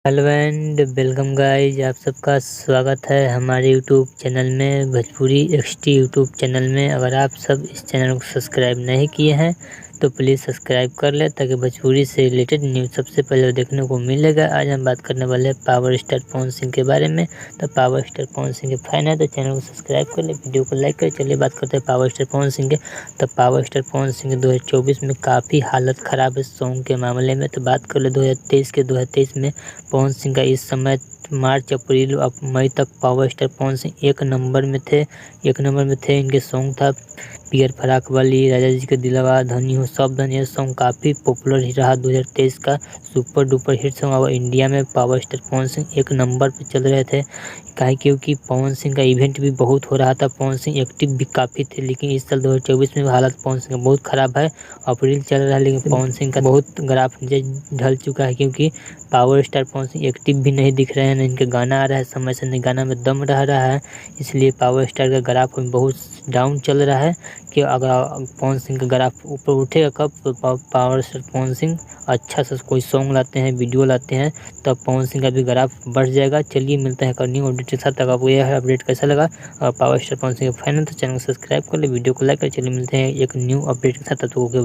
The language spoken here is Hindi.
हेलो एंड वेलकम गाइज, आप सबका स्वागत है हमारे यूट्यूब चैनल में, भोजपुरी एक्सटी यूट्यूब चैनल में। अगर आप सब इस चैनल को सब्सक्राइब नहीं किए हैं तो प्लीज़ सब्सक्राइब कर लें ताकि भोजपुरी से रिलेटेड न्यूज़ सबसे पहले देखने को मिलेगा। आज हम बात करने वाले हैं पावर स्टार पवन सिंह के बारे में। तो पावर स्टार पवन सिंह के फैन है तो चैनल को सब्सक्राइब कर ले, वीडियो को लाइक करें। चलिए बात करते हैं पावर स्टार पवन सिंह के। तो पावर स्टार पवन सिंह 2024 में काफ़ी हालत ख़राब है सॉन्ग के मामले में। तो बात कर ले 2023 में पवन सिंह का इस समय मार्च अप्रैल और मई तक पावर स्टार पवन सिंह एक नंबर में थे। इनके सॉन्ग था पियर फराक वाली, राजा जी का दिलवा, धनी हो सब धनी। ये सॉन्ग काफ़ी पॉपुलर ही रहा 2023 का सुपर डुपर हिट सॉन्ग। और इंडिया में पावर स्टार पवन सिंह एक नंबर पे चल रहे थे, काहे क्योंकि पवन सिंह का इवेंट भी बहुत हो रहा था। पवन सिंह एक्टिव भी काफ़ी थे, लेकिन इस साल 2024 में हालत पवन सिंह का बहुत ख़राब है। अप्रैल चल रहा है लेकिन पवन सिंह का बहुत ग्राफ ढल चुका है, क्योंकि power star Pawan Singh active भी नहीं दिख रहे हैं, न इनके गाना आ रहा है समय से, न गाना में दम रहा है। इसलिए पावर स्टार का ग्राफ बहुत डाउन चल रहा है कि अगर पवन सिंह का ग्राफ ऊपर उठेगा कब तो पावर स्टार पवन सिंह अच्छा सा कोई सॉन्ग लाते हैं, वीडियो लाते हैं, तब पवन सिंह का भी ग्राफ बढ़ जाएगा। चलिए मिलते हैं एक न्यू अपडेट के साथ। तक आपको यह अपडेट कैसा लगा? और पावर स्टार पवन सिंह का फैन है तो चैनल को सब्सक्राइब कर ले, वीडियो को लाइक कर। चलिए मिलते हैं एक न्यू अपडेट के साथ, तब तक के बाद।